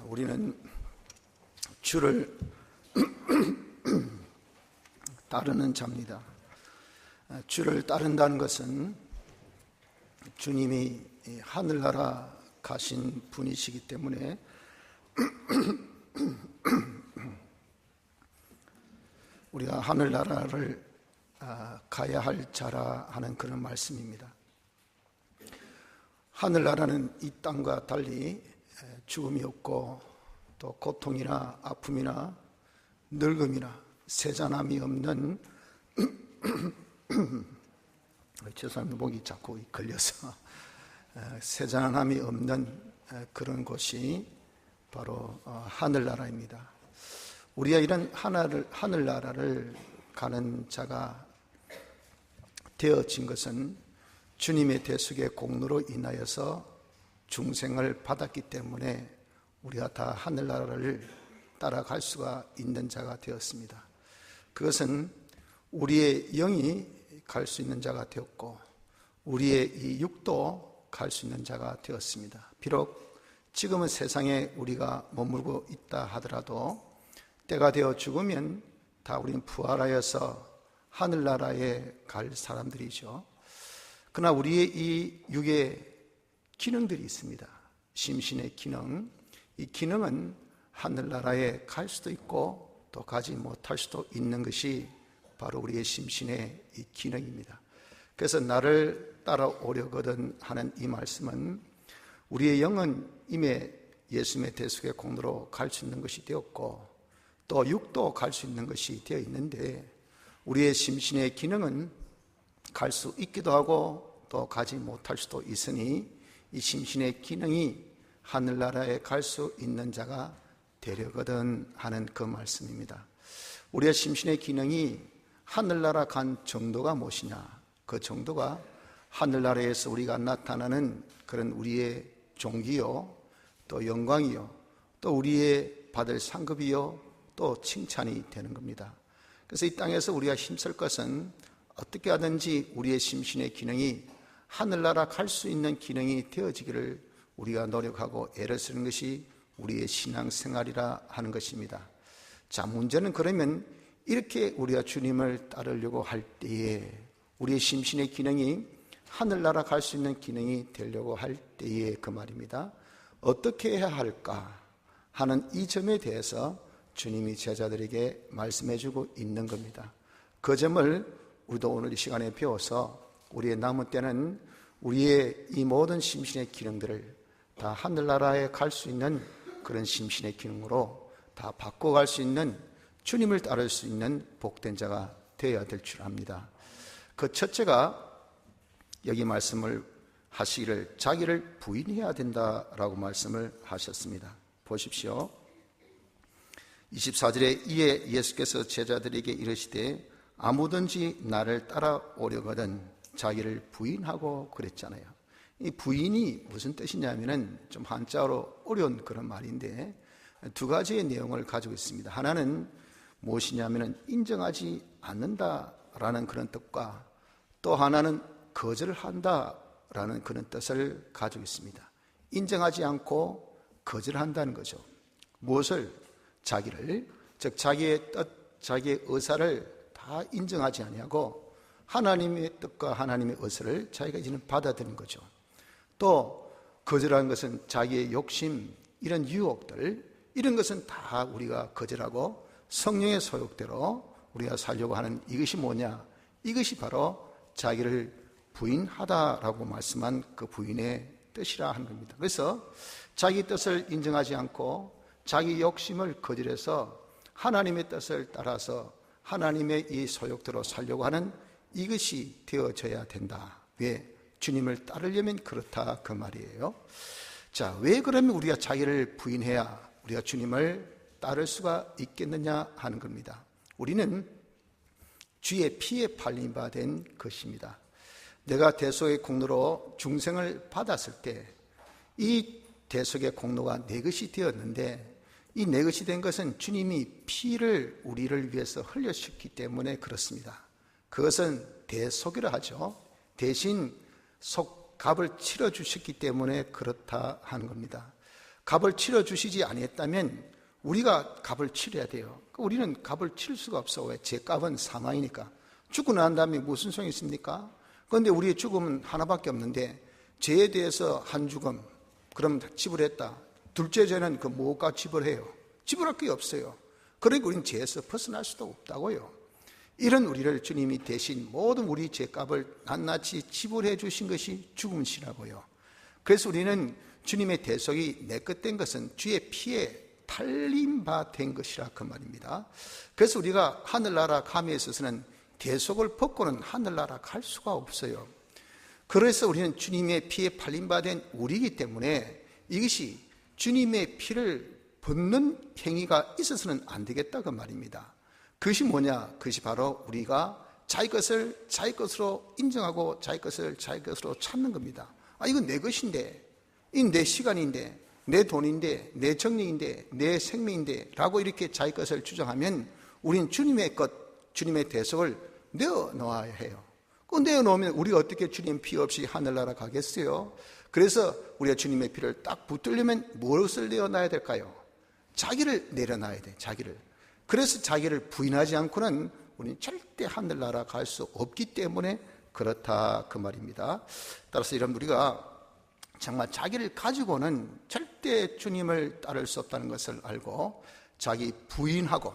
우리는 주를 따르는 자입니다. 주를 따른다는 것은 주님이 하늘나라 가신 분이시기 때문에 우리가 하늘나라를 가야 할 자라 하는 그런 말씀입니다. 하늘나라는 이 땅과 달리 죽음이 없고 또 고통이나 아픔이나 늙음이나 세잔함이 없는 죄송합니다. 목이 자꾸 걸려서 세잔함이 없는 그런 곳이 바로 하늘나라입니다. 우리가 이런 하늘나라를 가는 자가 되어진 것은 주님의 대속의 공로로 인하여서 중생을 받았기 때문에 우리가 다 하늘나라를 따라갈 수가 있는 자가 되었습니다. 그것은 우리의 영이 갈 수 있는 자가 되었고 우리의 이 육도 갈 수 있는 자가 되었습니다. 비록 지금은 세상에 우리가 머물고 있다 하더라도 때가 되어 죽으면 다 우리는 부활하여서 하늘나라에 갈 사람들이죠. 그러나 우리의 이 육의 기능들이 있습니다. 심신의 기능, 이 기능은 하늘나라에 갈 수도 있고 또 가지 못할 수도 있는 것이 바로 우리의 심신의 이 기능입니다. 그래서 나를 따라오려거든 하는 이 말씀은 우리의 영은 이미 예수님의 대속의 공로로 갈 수 있는 것이 되었고 또 육도 갈 수 있는 것이 되어 있는데 우리의 심신의 기능은 갈 수 있기도 하고 또 가지 못할 수도 있으니 이 심신의 기능이 하늘나라에 갈 수 있는 자가 되려거든 하는 그 말씀입니다. 우리의 심신의 기능이 하늘나라 간 정도가 무엇이냐? 그 정도가 하늘나라에서 우리가 나타나는 그런 우리의 종기요, 또 영광이요, 또 우리의 받을 상급이요, 또 칭찬이 되는 겁니다. 그래서 이 땅에서 우리가 힘쓸 것은 어떻게 하든지 우리의 심신의 기능이 하늘나라 갈 수 있는 기능이 되어지기를 우리가 노력하고 애를 쓰는 것이 우리의 신앙생활이라 하는 것입니다. 자, 문제는 그러면 이렇게 우리가 주님을 따르려고 할 때에 우리의 심신의 기능이 하늘나라 갈 수 있는 기능이 되려고 할 때에 그 말입니다. 어떻게 해야 할까 하는 이 점에 대해서 주님이 제자들에게 말씀해주고 있는 겁니다. 그 점을 우리도 오늘 이 시간에 배워서 우리의 남은 때는 우리의 이 모든 심신의 기능들을 다 하늘나라에 갈 수 있는 그런 심신의 기능으로 다 바꿔갈 수 있는 주님을 따를 수 있는 복된 자가 되어야 될 줄 압니다. 그 첫째가 여기 말씀을 하시기를 자기를 부인해야 된다라고 말씀을 하셨습니다. 보십시오. 24절에 이에 예수께서 제자들에게 이르시되 아무든지 나를 따라오려거든 자기를 부인하고 그랬잖아요. 이 부인이 무슨 뜻이냐면은 좀 한자어로 어려운 그런 말인데 두 가지의 내용을 가지고 있습니다. 하나는 무엇이냐면은 인정하지 않는다라는 그런 뜻과 또 하나는 거절한다라는 그런 뜻을 가지고 있습니다. 인정하지 않고 거절한다는 거죠. 무엇을? 자기를, 즉 자기의 뜻, 자기의 의사를 다 인정하지 아니하고 하나님의 뜻과 하나님의 의사를 자기가 이제는 받아들이는 거죠. 또 거절하는 것은 자기의 욕심, 이런 유혹들, 이런 것은 다 우리가 거절하고 성령의 소욕대로 우리가 살려고 하는 이것이 뭐냐? 이것이 바로 자기를 부인하다라고 말씀한 그 부인의 뜻이라 하는 겁니다. 그래서 자기 뜻을 인정하지 않고 자기 욕심을 거절해서 하나님의 뜻을 따라서 하나님의 이 소욕대로 살려고 하는 이것이 되어져야 된다. 왜? 주님을 따르려면 그렇다 그 말이에요. 자, 왜 그러면 우리가 자기를 부인해야 우리가 주님을 따를 수가 있겠느냐 하는 겁니다. 우리는 주의 피에 팔린 바 된 것입니다. 내가 대속의 공로로 중생을 받았을 때 이 대속의 공로가 내 것이 되었는데 이 내 것이 된 것은 주님이 피를 우리를 위해서 흘려주셨기 때문에 그렇습니다. 그것은 대속이라 하죠. 대신 속값을 치러주셨기 때문에 그렇다 하는 겁니다. 값을 치러주시지 아니했다면 우리가 값을 치러야 돼요. 우리는 값을 치를 수가 없어. 왜? 제 값은 사망이니까. 죽고 난 다음에 무슨 소용이 있습니까? 그런데 우리의 죽음은 하나밖에 없는데 죄에 대해서 한 죽음, 그럼 지불했다. 둘째 죄는 그 무엇과 지불해요? 지불할 게 없어요. 그러니까 우리는 죄에서 벗어날 수도 없다고요. 이런 우리를 주님이 대신 모든 우리 죄값을 낱낱이 지불해 주신 것이 죽음이라고요. 그래서 우리는 주님의 대속이 내 것 된 것은 주의 피에 달린 바 된 것이라 그 말입니다. 그래서 우리가 하늘나라 감에 있어서는 대속을 벗고는 하늘나라 갈 수가 없어요. 그래서 우리는 주님의 피에 팔린 바 된 우리이기 때문에 이것이 주님의 피를 벗는 행위가 있어서는 안 되겠다 그 말입니다. 그것이 뭐냐? 그것이 바로 우리가 자기 것을 자기 것으로 인정하고 자기 것을 자기 것으로 찾는 겁니다. 이건 내 것인데, 이 내 시간인데, 내 돈인데, 내 정력인데, 내 생명인데 라고 이렇게 자기 것을 주장하면 우린 주님의 것, 주님의 대속을 내어놓아야 해요. 그 내어놓으면 우리가 어떻게 주님 피 없이 하늘나라 가겠어요? 그래서 우리가 주님의 피를 딱 붙들려면 무엇을 내어놔야 될까요? 자기를 내려놔야 돼, 자기를. 그래서 자기를 부인하지 않고는 우리는 절대 하늘나라 갈 수 없기 때문에 그렇다 그 말입니다. 따라서 여러분, 우리가 정말 자기를 가지고는 절대 주님을 따를 수 없다는 것을 알고 자기 부인하고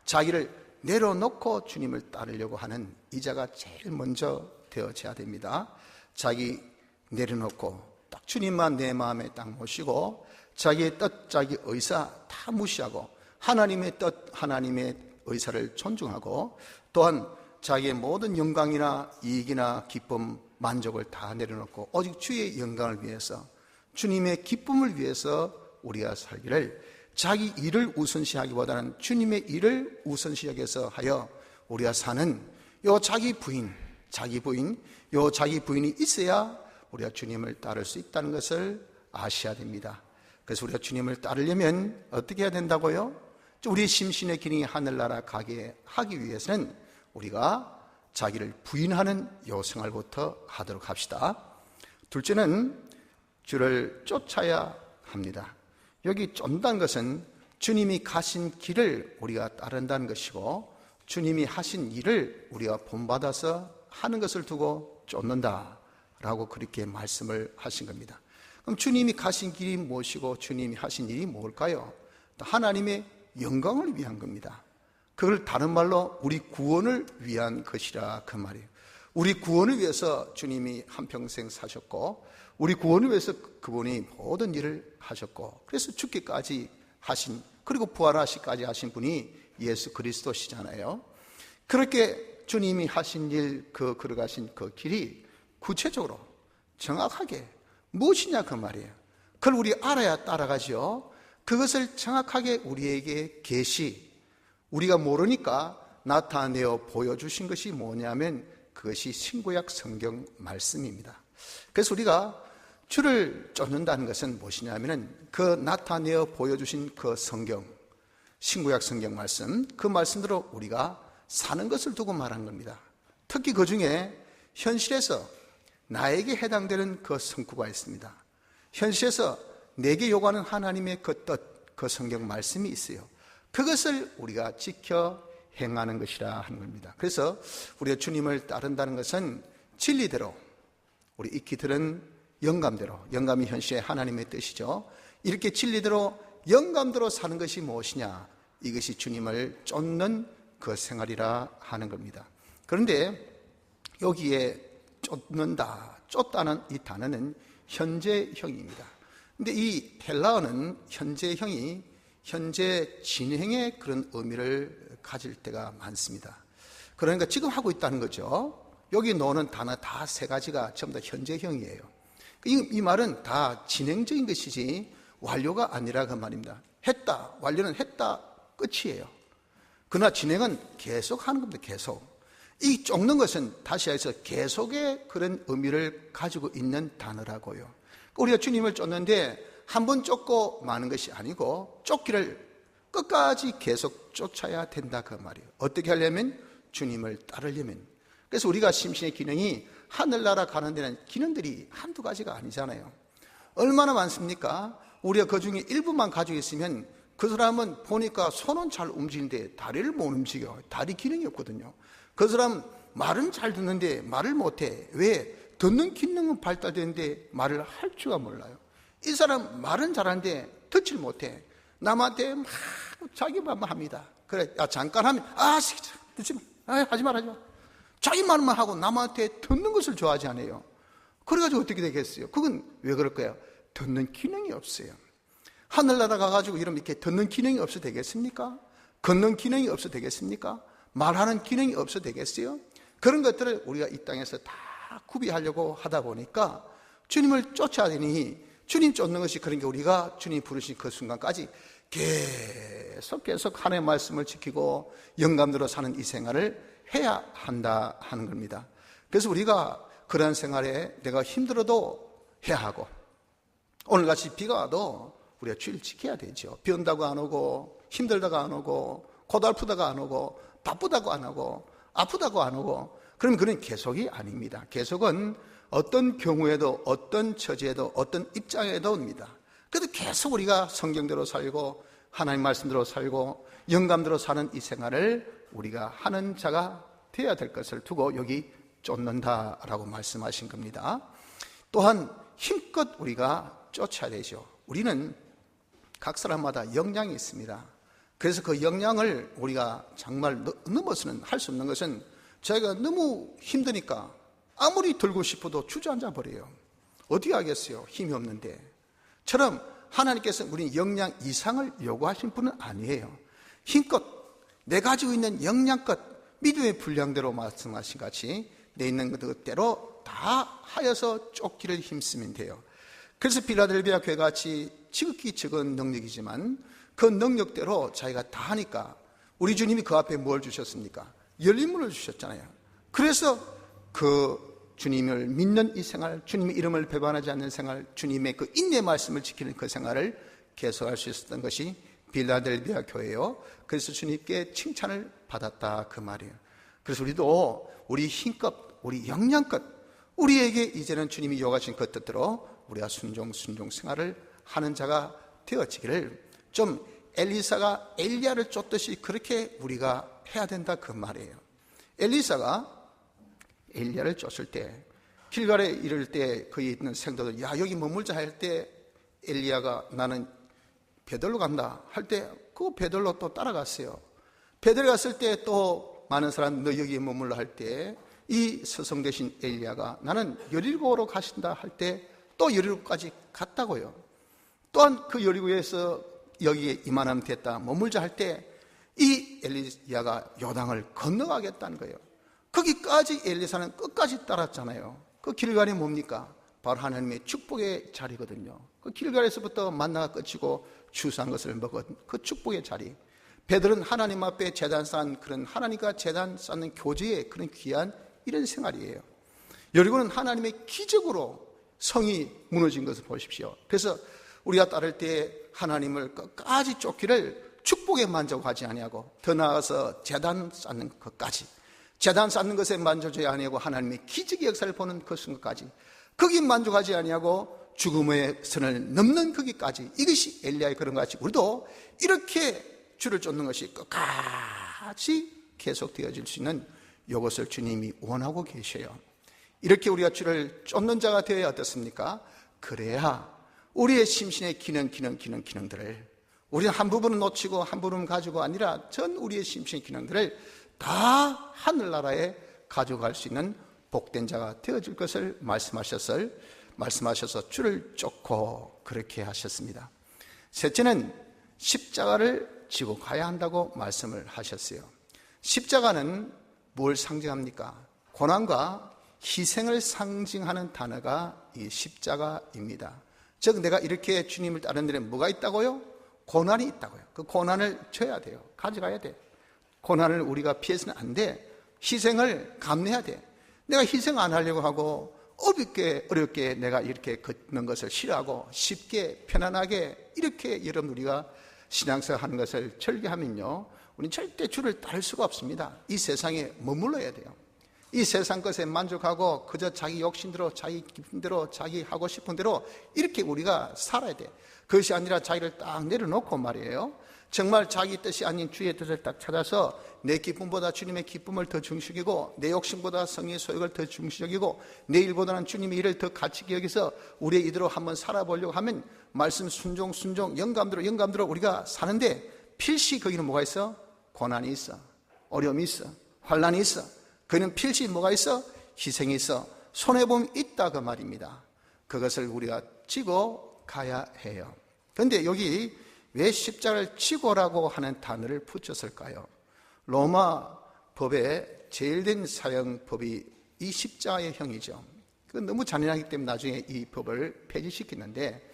자기를 내려놓고 주님을 따르려고 하는 이자가 제일 먼저 되어져야 됩니다. 자기 내려놓고 딱 주님만 내 마음에 딱 모시고 자기의 뜻, 자기 의사 다 무시하고 하나님의 뜻, 하나님의 의사를 존중하고 또한 자기의 모든 영광이나 이익이나 기쁨, 만족을 다 내려놓고 오직 주의 영광을 위해서, 주님의 기쁨을 위해서 우리가 살기를, 자기 일을 우선시하기보다는 주님의 일을 우선시하게서 하여 우리가 사는 요 자기 부인이 있어야 우리가 주님을 따를 수 있다는 것을 아셔야 됩니다. 그래서 우리가 주님을 따르려면 어떻게 해야 된다고요? 우리 심신의 기능이 하늘나라 가게 하기 위해서는 우리가 자기를 부인하는 요 생활부터 하도록 합시다. 둘째는 주를 쫓아야 합니다. 여기 쫓는다는 것은 주님이 가신 길을 우리가 따른다는 것이고 주님이 하신 일을 우리가 본받아서 하는 것을 두고 쫓는다라고 그렇게 말씀을 하신 겁니다. 그럼 주님이 가신 길이 무엇이고 주님이 하신 일이 뭘까요? 하나님의 영광을 위한 겁니다. 그걸 다른 말로 우리 구원을 위한 것이라 그 말이에요. 우리 구원을 위해서 주님이 한평생 사셨고 우리 구원을 위해서 그분이 모든 일을 하셨고 그래서 죽기까지 하신, 그리고 부활하시까지 하신 분이 예수 그리스도시잖아요. 그렇게 주님이 하신 일, 걸어가신 그 길이 구체적으로 정확하게 무엇이냐 그 말이에요. 그걸 우리 알아야 따라가죠. 그것을 정확하게 우리에게 우리가 모르니까 나타내어 보여주신 것이 뭐냐면 그것이 신구약 성경 말씀입니다. 그래서 우리가 주를 쫓는다는 것은 무엇이냐면 그 나타내어 보여주신 그 성경, 신구약 성경 말씀, 그 말씀대로 우리가 사는 것을 두고 말한 겁니다. 특히 그 중에 현실에서 나에게 해당되는 그 성구가 있습니다. 현실에서 내게 요구하는 하나님의 그 뜻, 그 성경 말씀이 있어요. 그것을 우리가 지켜 행하는 것이라 하는 겁니다. 그래서 우리가 주님을 따른다는 것은 진리대로, 우리 익히 들은 영감대로, 영감이 현실의 하나님의 뜻이죠. 이렇게 진리대로 영감대로 사는 것이 무엇이냐, 이것이 주님을 쫓는 그 생활이라 하는 겁니다. 그런데 여기에 쫓다는 이 단어는 현재형입니다. 근데 이 헬라어는 현재형이 현재 진행의 그런 의미를 가질 때가 많습니다. 그러니까 지금 하고 있다는 거죠. 여기 나오는 단어 다 세 가지가 전부 다 현재형이에요. 이 말은 다 진행적인 것이지 완료가 아니라 그 말입니다. 했다, 완료는 했다, 끝이에요. 그러나 진행은 계속 하는 겁니다. 계속. 이 쫓는 것은 다시 해서 계속의 그런 의미를 가지고 있는 단어라고요. 우리가 주님을 쫓는데 한 번 쫓고 마는 것이 아니고 쫓기를 끝까지 계속 쫓아야 된다 그 말이에요. 어떻게 하려면? 주님을 따르려면. 그래서 우리가 심신의 기능이 하늘나라 가는 데는 기능들이 한두 가지가 아니잖아요. 얼마나 많습니까? 우리가 그 중에 일부만 가지고 있으면 그 사람은 보니까 손은 잘 움직이는데 다리를 못 움직여. 다리 기능이 없거든요. 그 사람은 말은 잘 듣는데 말을 못해. 왜? 듣는 기능은 발달되는데 말을 할 줄가 몰라요. 이 사람 말은 잘하는데 듣질 못해. 남한테 막 자기 말만 합니다. 그래, 잠깐 하면 듣지 마, 하지 마. 자기 말만 하고 남한테 듣는 것을 좋아하지 않아요. 그래가지고 어떻게 되겠어요? 그건 왜 그럴까요? 듣는 기능이 없어요. 하늘나라 가가지고 이렇게 듣는 기능이 없어도 되겠습니까? 걷는 기능이 없어도 되겠습니까? 말하는 기능이 없어도 되겠어요? 그런 것들을 우리가 이 땅에서 다 구비하려고 하다 보니까 주님을 쫓아야 되니, 주님 쫓는 것이 그런 게 우리가 주님 부르신 그 순간까지 계속 하나님의 말씀을 지키고 영감대로 사는 이 생활을 해야 한다 하는 겁니다. 그래서 우리가 그런 생활에 내가 힘들어도 해야 하고, 오늘같이 비가 와도 우리가 주일을 지켜야 되죠. 비 온다고 안 오고, 힘들다고 안 오고, 고달프다고 안 오고, 바쁘다고 안 오고, 아프다고 안 오고, 그럼 그건 계속이 아닙니다. 계속은 어떤 경우에도, 어떤 처지에도, 어떤 입장에도 옵니다. 그래도 계속 우리가 성경대로 살고 하나님 말씀대로 살고 영감대로 사는 이 생활을 우리가 하는 자가 되어야 될 것을 두고 여기 쫓는다라고 말씀하신 겁니다. 또한 힘껏 우리가 쫓아야 되죠. 우리는 각 사람마다 역량이 있습니다. 그래서 그 역량을 우리가 정말 넘어서는 할 수 없는 것은, 저희가 너무 힘드니까 아무리 들고 싶어도 주저앉아 버려요. 어떻게 하겠어요? 힘이 없는데. 처럼 하나님께서 우리 역량 이상을 요구하신 분은 아니에요. 힘껏 내 가지고 있는 역량껏 믿음의 분량대로 말씀하신 같이 내 있는 그대로 다 하여서 쫓기를 힘쓰면 돼요. 그래서 필라델비아 교회 같이 지극히 적은 능력이지만 그 능력대로 자기가 다 하니까 우리 주님이 그 앞에 뭘 주셨습니까? 열린 문을 주셨잖아요. 그래서 그 주님을 믿는 이 생활, 주님의 이름을 배반하지 않는 생활, 주님의 그 인내 말씀을 지키는 그 생활을 계속할 수 있었던 것이 필라델비아 교회요. 그래서 주님께 칭찬을 받았다 그 말이에요. 그래서 우리도 우리 힘껏, 우리 역량껏 우리에게 이제는 주님이 요구하신 그 뜻대로 우리가 순종 생활을 하는 자가 되어지기를, 좀 엘리사가 엘리야를 쫓듯이 그렇게 우리가 해야 된다 그 말이에요. 엘리사가 엘리야를 쫓을 때, 길갈에 이를 때 거기 있는 생도들, 야 여기 머물자 할 때 엘리야가 나는 베들로 간다 할 때 그 베들로 또 따라갔어요. 베들 갔을 때 또 많은 사람 너 여기 머물러 할 때 이 서성 대신 엘리야가 나는 여리고로 가신다 할 때 또 여리고까지 갔다고요. 또한 그 여리고에서 여기에 이만하면 됐다 머물자 할 때 이 엘리야가 요단을 건너가겠다는 거예요. 거기까지 엘리사는 끝까지 따랐잖아요. 그 길갈이 뭡니까? 바로 하나님의 축복의 자리거든요. 그 길갈에서부터 만나가 끝이고 추수한 것을 먹은 그 축복의 자리. 베들은 하나님 앞에 제단 쌓은 그런 하나님과 제단 쌓는 교제의 그런 귀한 이런 생활이에요. 여리고는 하나님의 기적으로 성이 무너진 것을 보십시오. 그래서 우리가 따를 때 하나님을 끝까지 쫓기를 축복에 만족하지 아니하고 더 나아가서 제단 쌓는 것까지, 제단 쌓는 것에 만족하지 아니하고 하나님의 기적의 역사를 보는 그 순간까지, 거기 만족하지 아니하고 죽음의 선을 넘는 거기까지, 이것이 엘리야의 그런 것 같이 우리도 이렇게 주를 쫓는 것이 끝까지 계속되어질 수 있는 이것을 주님이 원하고 계셔요. 이렇게 우리가 주를 쫓는 자가 되어야 어떻습니까? 그래야 우리의 심신의 기능들을, 우리는 한 부분은 놓치고 한 부분은 가지고 아니라 전 우리의 심신의 기능들을 다 하늘나라에 가져갈 수 있는 복된 자가 되어질 것을 말씀하셔서 주를 쫓고 그렇게 하셨습니다. 셋째는 십자가를 지고 가야 한다고 말씀을 하셨어요. 십자가는 뭘 상징합니까? 고난과 희생을 상징하는 단어가 이 십자가입니다. 즉 내가 이렇게 주님을 따르는 데는 뭐가 있다고요? 고난이 있다고요. 그 고난을 져야 돼요. 가져가야 돼. 고난을 우리가 피해서는 안 돼. 희생을 감내해야 돼. 내가 희생 안 하려고 하고 어렵게 내가 이렇게 걷는 것을 싫어하고 쉽게 편안하게 이렇게 여러분 우리가 신앙생활 하는 것을 절개하면요, 우리는 절대 주를 따를 수가 없습니다. 이 세상에 머물러야 돼요. 이 세상 것에 만족하고 그저 자기 욕심대로, 자기 기쁨대로, 자기 하고 싶은 대로 이렇게 우리가 살아야 돼. 그것이 아니라 자기를 딱 내려놓고 말이에요, 정말 자기 뜻이 아닌 주의 뜻을 딱 찾아서 내 기쁨보다 주님의 기쁨을 더 중시하고, 내 욕심보다 성의 소욕을 더 중시하고, 내 일보다는 주님의 일을 더 가치게 여기서 우리의 이대로 한번 살아보려고 하면 말씀 순종 영감대로 우리가 사는데, 필시 거기는 뭐가 있어? 고난이 있어, 어려움이 있어, 환난이 있어. 거기는 필시 뭐가 있어? 희생이 있어, 손해보험이 있다, 그 말입니다. 그것을 우리가 지고 가야 해요. 그런데 여기 왜 십자가를 지고라고 하는 단어를 붙였을까요? 로마 법의 제일 된 사형법이 이 십자가의 형이죠. 그건 너무 잔인하기 때문에 나중에 이 법을 폐지시켰는데,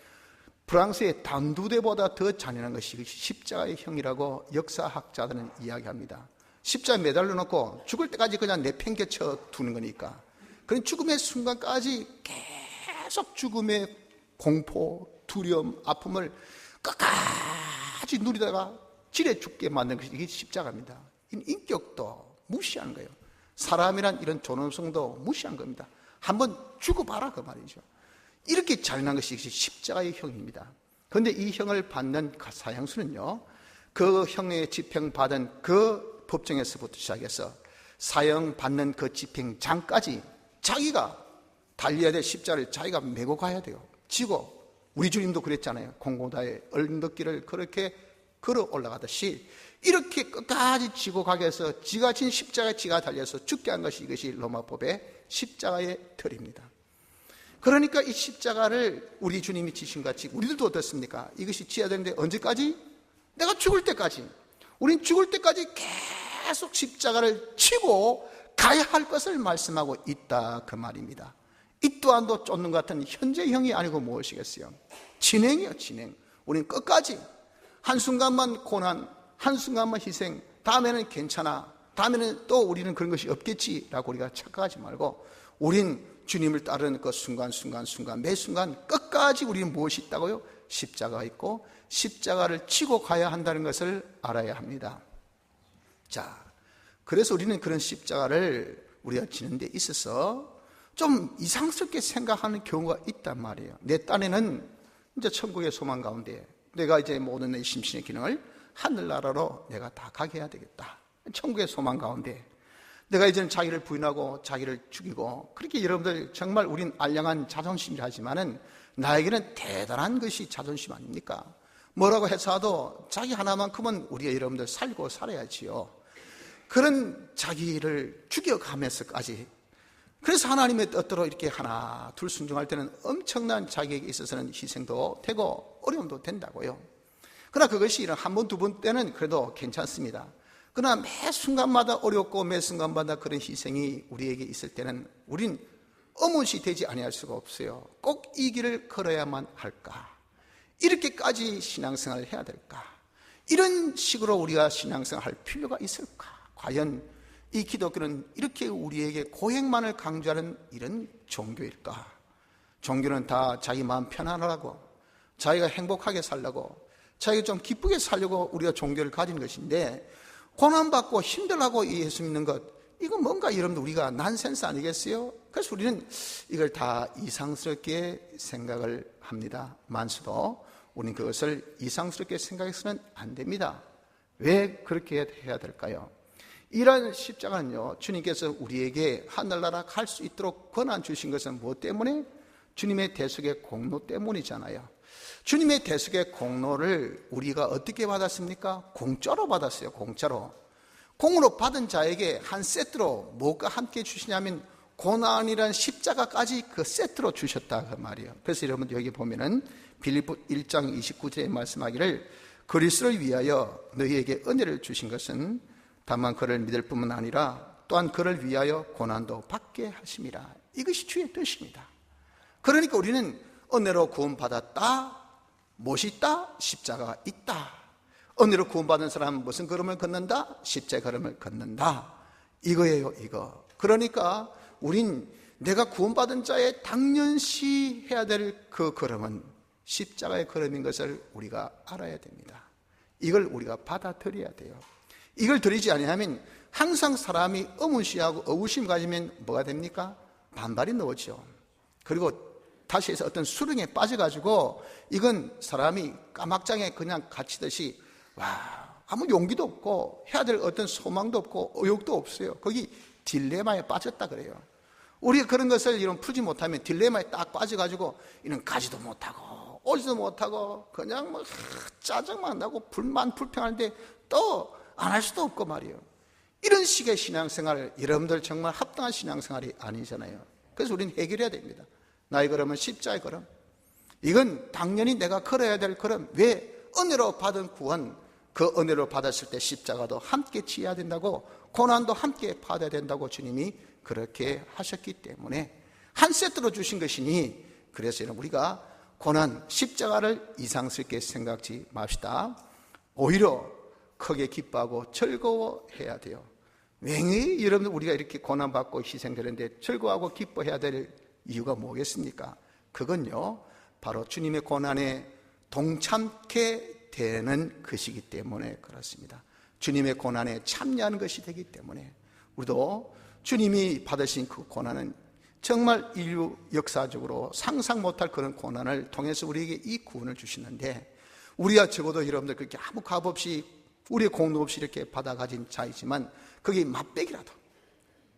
프랑스의 단두대보다 더 잔인한 것이 십자가의 형이라고 역사학자들은 이야기합니다. 십자가에 매달려 놓고 죽을 때까지 그냥 내팽개쳐 두는 거니까, 그런 죽음의 순간까지 계속 죽음의 공포, 두려움, 아픔을 끝까지 누리다가 지레 죽게 만든 것이 이게 십자가입니다. 인격도 무시하는 거예요. 사람이란 이런 존엄성도 무시한 겁니다. 한번 죽어봐라, 그 말이죠. 이렇게 잔인한 것이 십자가의 형입니다. 그런데 이 형을 받는 사형수는요, 그 형의 집행받은 그 법정에서부터 시작해서 사형 받는 그 집행장까지 자기가 달려야 될 십자가를 자기가 메고 가야 돼요. 지고, 우리 주님도 그랬잖아요. 공고다의 언덕길을 그렇게 걸어 올라가듯이 이렇게 끝까지 지고 가게 해서 지가 진 십자가에 지가 달려서 죽게 한 것이, 이것이 로마법의 십자가의 틀입니다. 그러니까 이 십자가를 우리 주님이 지신 같이 우리들도 어떻습니까? 이것이 지어야 되는데 언제까지? 내가 죽을 때까지. 우린 죽을 때까지 계속 십자가를 치고 가야 할 것을 말씀하고 있다, 그 말입니다. 이 또한도 쫓는 것 같은 현재형이 아니고 무엇이겠어요? 진행이요, 진행. 우린 끝까지 한순간만 고난, 한순간만 희생, 다음에는 괜찮아, 다음에는 또 우리는 그런 것이 없겠지라고 우리가 착각하지 말고, 우린 주님을 따르는 그 순간순간 매 순간 끝까지 우리는 무엇이 있다고요? 십자가가 있고, 십자가를 치고 가야 한다는 것을 알아야 합니다. 자, 그래서 우리는 그런 십자가를 우리가 지는 데 있어서 좀 이상스럽게 생각하는 경우가 있단 말이에요. 내 딴에는 이제 천국의 소망 가운데 내가 이제 모든 내 심신의 기능을 하늘나라로 내가 다 가게 해야 되겠다. 천국의 소망 가운데 내가 이제는 자기를 부인하고 자기를 죽이고, 그렇게 여러분들 정말 우린 알량한 자존심이라 하지만은 나에게는 대단한 것이 자존심 아닙니까? 뭐라고 해서도 자기 하나만큼은 우리가 여러분들 살고 살아야지요. 그런 자기를 죽여가면서까지, 그래서 하나님의 뜻대로 이렇게 하나 둘 순종할 때는 엄청난 자기에게 있어서는 희생도 되고 어려움도 된다고요. 그러나 그것이 한 번, 두 번 때는 그래도 괜찮습니다. 그러나 매 순간마다 어렵고 매 순간마다 그런 희생이 우리에게 있을 때는 우린 어뭇이 되지 아니할 수가 없어요. 꼭 이 길을 걸어야만 할까? 이렇게까지 신앙생활을 해야 될까? 이런 식으로 우리가 신앙생활을 할 필요가 있을까? 과연 이 기독교는 이렇게 우리에게 고행만을 강조하는 이런 종교일까? 종교는 다 자기 마음 편안하라고, 자기가 행복하게 살려고, 자기가 좀 기쁘게 살려고 우리가 종교를 가진 것인데, 고난받고 힘들라고 이 예수 믿는 것, 이거 뭔가 여러분들 우리가 난센스 아니겠어요? 그래서 우리는 이걸 다 이상스럽게 생각을 합니다. 만수도 우리는 그것을 이상스럽게 생각해서는 안 됩니다. 왜 그렇게 해야 될까요? 이런 십자가는요, 주님께서 우리에게 하늘나라 갈 수 있도록 권한 주신 것은 무엇 때문에? 주님의 대속의 공로 때문이잖아요. 주님의 대속의 공로를 우리가 어떻게 받았습니까? 공짜로 받았어요. 공짜로. 공으로 받은 자에게 한 세트로 뭐가 함께 주시냐면 고난이란 십자가까지 그 세트로 주셨다, 그 말이에요. 그래서 여러분 여기 보면은 빌립보 1장 29절에 말씀하기를, 그리스도를 위하여 너희에게 은혜를 주신 것은 다만 그를 믿을 뿐만 아니라 또한 그를 위하여 고난도 받게 하심이라. 이것이 주의 뜻입니다. 그러니까 우리는 은혜로 구원받았다, 무엇이 있다? 십자가가 있다. 은혜로 구원받은 사람은 무슨 걸음을 걷는다? 십자의 걸음을 걷는다. 이거예요, 이거. 그러니까 우린 내가 구원받은 자의 당연시 해야 될 그 걸음은 십자가의 걸음인 것을 우리가 알아야 됩니다. 이걸 우리가 받아들여야 돼요. 이걸 드리지 아니하면 항상 사람이 의문시하고 의구심 가지면 뭐가 됩니까? 반발이 나오죠. 그리고 다시 해서 어떤 수렁에 빠져가지고 이건 사람이 까막장에 그냥 갇히듯이 아무 용기도 없고 해야 될 어떤 소망도 없고 의욕도 없어요. 거기 딜레마에 빠졌다 그래요. 우리가 그런 것을 이런 풀지 못하면 딜레마에 딱 빠져가지고 이런 가지도 못하고 오지도 못하고 그냥 뭐 짜증만 나고 불평하는데 또 안 할 수도 없고 말이에요. 이런 식의 신앙생활, 여러분들 정말 합당한 신앙생활이 아니잖아요. 그래서 우리는 해결해야 됩니다. 나의 걸음은 십자의 걸음. 이건 당연히 내가 걸어야 될 걸음. 왜? 은혜로 받은 구원, 그 은혜로 받았을 때 십자가도 함께 지어야 된다고, 고난도 함께 받아야 된다고 주님이 그렇게 하셨기 때문에 한 세트로 주신 것이니, 그래서 우리가 고난, 십자가를 이상스럽게 생각지 맙시다. 오히려 크게 기뻐하고 즐거워해야 돼요. 왜 여러분들 우리가 이렇게 고난받고 희생되는데 즐거워하고 기뻐해야 될 이유가 뭐겠습니까? 그건요, 바로 주님의 고난에 동참케 되는 것이기 때문에 그렇습니다. 주님의 고난에 참여하는 것이 되기 때문에 우리도 주님이 받으신 그 고난은 정말 인류 역사적으로 상상 못할 그런 고난을 통해서 우리에게 이 구원을 주시는데, 우리가 적어도 여러분들 그렇게 아무 값 없이 우리의 공로 없이 이렇게 받아 가진 자이지만 거기 맛배기라도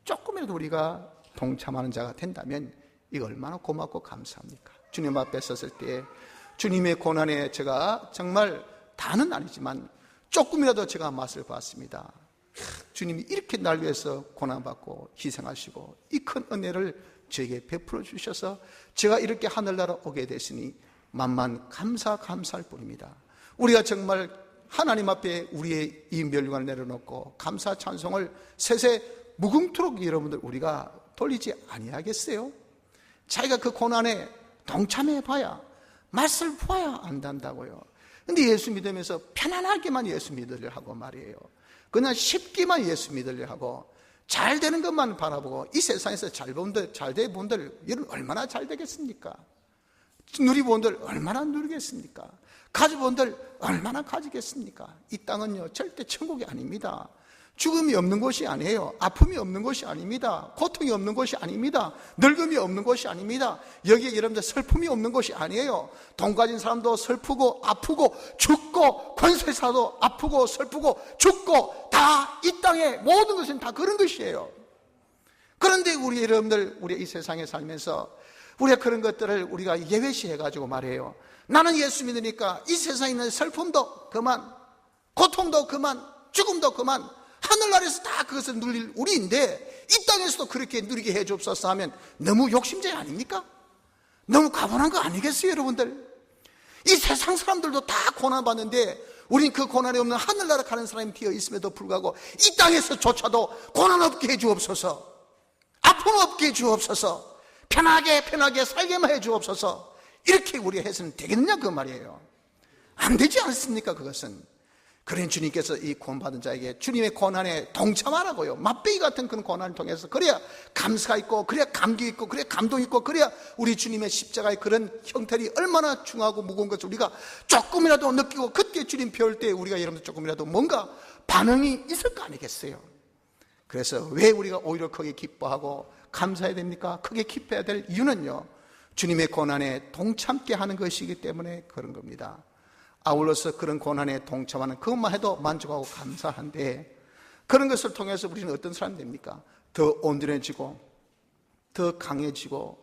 조금이라도 우리가 동참하는 자가 된다면 이거 얼마나 고맙고 감사합니까? 주님 앞에 섰을 때 주님의 고난에 제가 정말 다는 아니지만 조금이라도 제가 맛을 봤습니다. 주님이 이렇게 날 위해서 고난받고 희생하시고 이 큰 은혜를 저에게 베풀어 주셔서 제가 이렇게 하늘나라 오게 됐으니 만만 감사할 뿐입니다. 우리가 정말 하나님 앞에 우리의 이 멸류관을 내려놓고 감사 찬송을 세세 무궁토록 여러분들 우리가 돌리지 아니하겠어요? 자기가 그 고난에 동참해 봐야, 맛을 보아야 안단다고요. 근데 예수 믿으면서 편안하게만 예수 믿으려 하고 말이에요. 그냥 쉽게만 예수 믿으려 하고 잘 되는 것만 바라보고 이 세상에서 잘 된 분들 여러분 얼마나 잘 되겠습니까? 누리본 분들 얼마나 누리겠습니까? 가진 분들 얼마나 가지겠습니까? 이 땅은요 절대 천국이 아닙니다. 죽음이 없는 곳이 아니에요. 아픔이 없는 곳이 아닙니다. 고통이 없는 곳이 아닙니다. 늙음이 없는 곳이 아닙니다. 여기에 여러분들 슬픔이 없는 곳이 아니에요. 돈 가진 사람도 슬프고 아프고 죽고 권세사도 아프고 슬프고 죽고 다 이 땅의 모든 것은 다 그런 것이에요. 그런데 우리 여러분들 우리 이 세상에 살면서 우리가 그런 것들을 우리가 예외시해가지고 말해요. 나는 예수 믿으니까 이 세상에 있는 슬픔도 그만, 고통도 그만, 죽음도 그만, 하늘나라에서 다 그것을 누릴 우리인데 이 땅에서도 그렇게 누리게 해주옵소서 하면 너무 욕심쟁이 아닙니까? 너무 가분한 거 아니겠어요 여러분들? 이 세상 사람들도 다 고난받는데 우린 그 고난이 없는 하늘나라 가는 사람이 되어 있음에도 불구하고 이 땅에서조차도 고난 없게 해주옵소서, 아픔 없게 해주옵소서, 편하게 살게만 해주옵소서, 이렇게 우리가 해서는 되겠느냐 그 말이에요. 안 되지 않습니까? 그것은. 그런 주님께서 이 구원받은 자에게 주님의 고난에 동참하라고요. 맛배기 같은 그런 고난을 통해서 그래야 감사가 있고, 그래야 감기 있고, 그래야 감동 있고, 그래야 우리 주님의 십자가의 그런 형태이 얼마나 중하고 무거운 것을 우리가 조금이라도 느끼고 그때 주님 배울 때 우리가 여러분들 조금이라도 뭔가 반응이 있을 거 아니겠어요? 그래서 왜 우리가 오히려 크게 기뻐하고 감사해야 됩니까? 크게 기뻐해야 될 이유는요, 주님의 고난에 동참케 하는 것이기 때문에 그런 겁니다. 아울러서 그런 고난에 동참하는 그것만 해도 만족하고 감사한데, 그런 것을 통해서 우리는 어떤 사람이 됩니까? 더 온전해지고 더 강해지고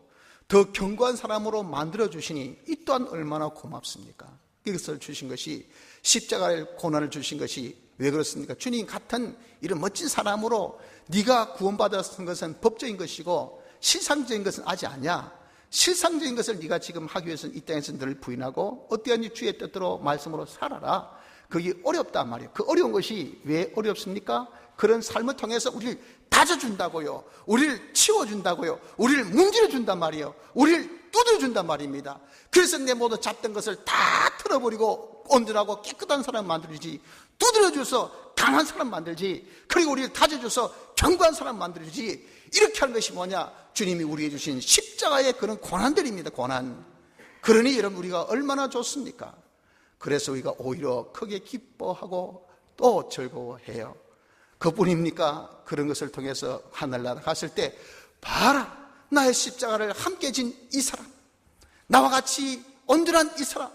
더 견고한 사람으로 만들어주시니 이 또한 얼마나 고맙습니까? 이것을 주신 것이, 십자가의 고난을 주신 것이 왜 그렇습니까? 주님 같은 이런 멋진 사람으로 네가 구원받았던 것은 법적인 것이고 실상적인 것은 아직 아니야. 실상적인 것을 네가 지금 하기 위해서는 이 땅에서 늘 부인하고 어떠한 주의 뜻대로 말씀으로 살아라. 그게 어렵단 말이에요. 그 어려운 것이 왜 어렵습니까? 그런 삶을 통해서 우리를 다져준다고요, 우리를 치워준다고요, 우리를 문질러준단 말이에요, 우리를 두드려준단 말입니다. 그래서 내 모든 잡던 것을 다 틀어버리고 온전하고 깨끗한 사람 만들지, 두드려줘서 강한 사람 만들지, 그리고 우리를 다져줘서 견고한 사람 만들지, 이렇게 하는 것이 뭐냐? 주님이 우리에게 주신 십자가의 그런 고난들입니다. 고난. 그러니 여러분 우리가 얼마나 좋습니까? 그래서 우리가 오히려 크게 기뻐하고 또 즐거워해요. 그뿐입니까? 그런 것을 통해서 하늘나라 갔을 때 봐라, 나의 십자가를 함께 진 이 사람, 나와 같이 온전한 이 사람,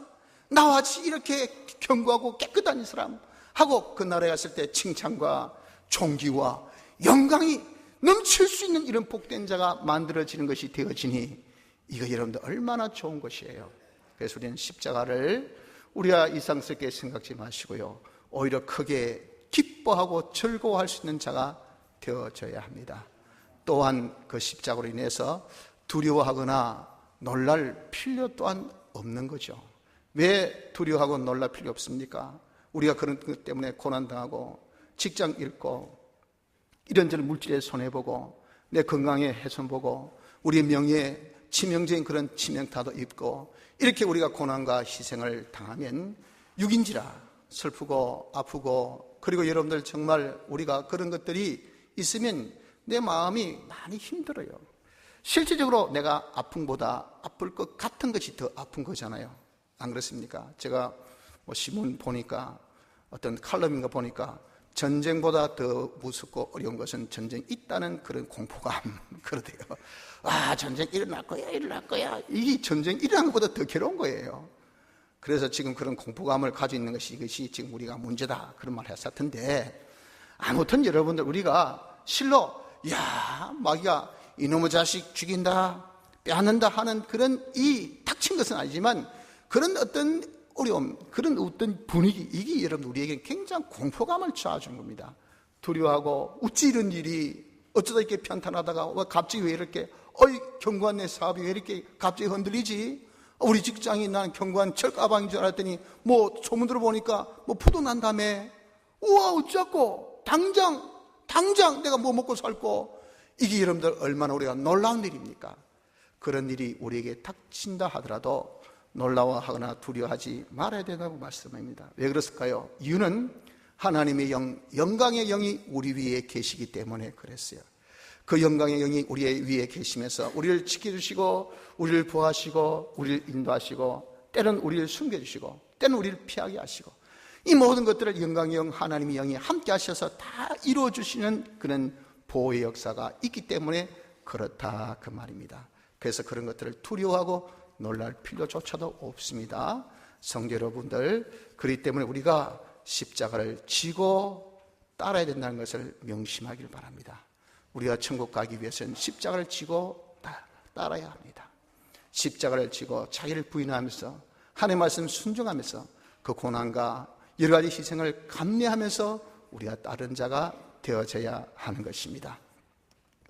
나와 같이 이렇게 견고하고 깨끗한 이 사람 하고 그 나라에 갔을 때 칭찬과 존귀와 영광이 넘칠 수 있는 이런 복된 자가 만들어지는 것이 되어지니 이거 여러분들 얼마나 좋은 것이에요. 그래서 우리는 십자가를 우리가 이상스럽게 생각지 마시고요, 오히려 크게 기뻐하고 즐거워할 수 있는 자가 되어져야 합니다. 또한 그 십자가로 인해서 두려워하거나 놀랄 필요 또한 없는 거죠. 왜 두려워하고 놀랄 필요 없습니까? 우리가 그런 것 때문에 고난당하고 직장 잃고 이런저런 물질에 손해보고 내 건강에 훼손보고 우리 명예에 치명적인 그런 치명타도 입고 이렇게 우리가 고난과 희생을 당하면 육인지라 슬프고 아프고, 그리고 여러분들 정말 우리가 그런 것들이 있으면 내 마음이 많이 힘들어요. 실질적으로 내가 아픔보다 아플 것 같은 것이 더 아픈 거잖아요. 안 그렇습니까? 제가 신문 보니까 어떤 칼럼인가 보니까 전쟁보다 더 무섭고 어려운 것은 전쟁 있다는 그런 공포감 그러대요. 아, 전쟁 일어날 거야. 이게 전쟁 일어나는 것보다 더 괴로운 거예요. 그래서 지금 그런 공포감을 가지고 있는 것이 이것이 지금 우리가 문제다 그런 말 했을 텐데, 아무튼 여러분들 우리가 실로 야 마귀가 이놈의 자식 죽인다 빼앗는다 하는 그런 이 닥친 것은 아니지만 그런 어떤 어려움, 그런 어떤 분위기, 이게 여러분 우리에게 굉장히 공포감을 주어준 겁니다. 두려워하고 어찌 이런 일이 어쩌다 이렇게 편탄하다가 갑자기 왜 이렇게 견고한 내 사업이 왜 이렇게 갑자기 흔들리지? 우리 직장이 난 견고한 철가방인 줄 알았더니 소문 들어보니까 푸도 난다며. 우와, 어쩌고 당장 내가 먹고 살고. 이게 여러분들 얼마나 우리가 놀라운 일입니까? 그런 일이 우리에게 닥친다 하더라도 놀라워하거나 두려워하지 말아야 된다고 말씀합니다. 왜 그랬을까요? 이유는 하나님의 영광의 영이 우리 위에 계시기 때문에 그랬어요. 그 영광의 영이 우리 위에 계시면서 우리를 지켜주시고 우리를 보호하시고 우리를 인도하시고 때는 우리를 숨겨주시고 때는 우리를 피하게 하시고 이 모든 것들을 영광의 영, 하나님의 영이 함께 하셔서 다 이루어주시는 그런 보호의 역사가 있기 때문에 그렇다 그 말입니다. 그래서 그런 것들을 두려워하고 놀랄 필요조차도 없습니다. 성도 여러분들, 그렇기 때문에 우리가 십자가를 지고 따라야 된다는 것을 명심하길 바랍니다. 우리가 천국 가기 위해서는 십자가를 지고 따라야 합니다. 십자가를 지고 자기를 부인하면서 하나님의 말씀 순종하면서 그 고난과 여러 가지 희생을 감내하면서 우리가 따른 자가 되어져야 하는 것입니다.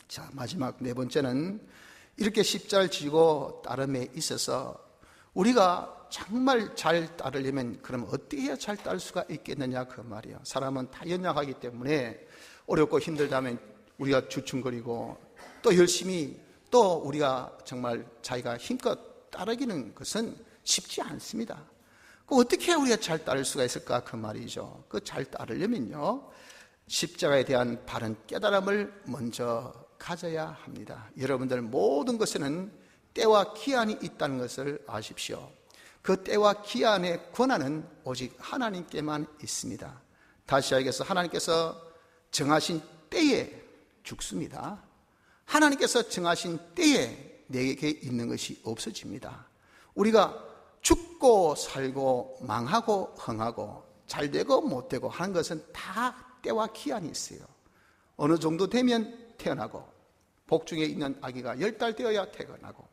자, 마지막 네 번째는 이렇게 십자가를 지고 따름에 있어서 우리가 정말 잘 따르려면 그럼 어떻게 해야 잘 따를 수가 있겠느냐 그 말이에요. 사람은 다 연약하기 때문에 어렵고 힘들다면 우리가 주춤거리고 또 열심히 또 우리가 정말 자기가 힘껏 따르기는 것은 쉽지 않습니다. 어떻게 해야 우리가 잘 따를 수가 있을까 그 말이죠. 그 잘 따르려면요, 십자가에 대한 바른 깨달음을 먼저 가져야 합니다. 여러분들 모든 것에는 때와 기한이 있다는 것을 아십시오. 그 때와 기한의 권한은 오직 하나님께만 있습니다. 다시 얘기해서 하나님께서 정하신 때에 죽습니다. 하나님께서 정하신 때에 내게 있는 것이 없어집니다. 우리가 죽고 살고 망하고 흥하고 잘되고 못되고 하는 것은 다 때와 기한이 있어요. 어느 정도 되면 태어나고 복중에 있는 아기가 10달 되어야 태어나고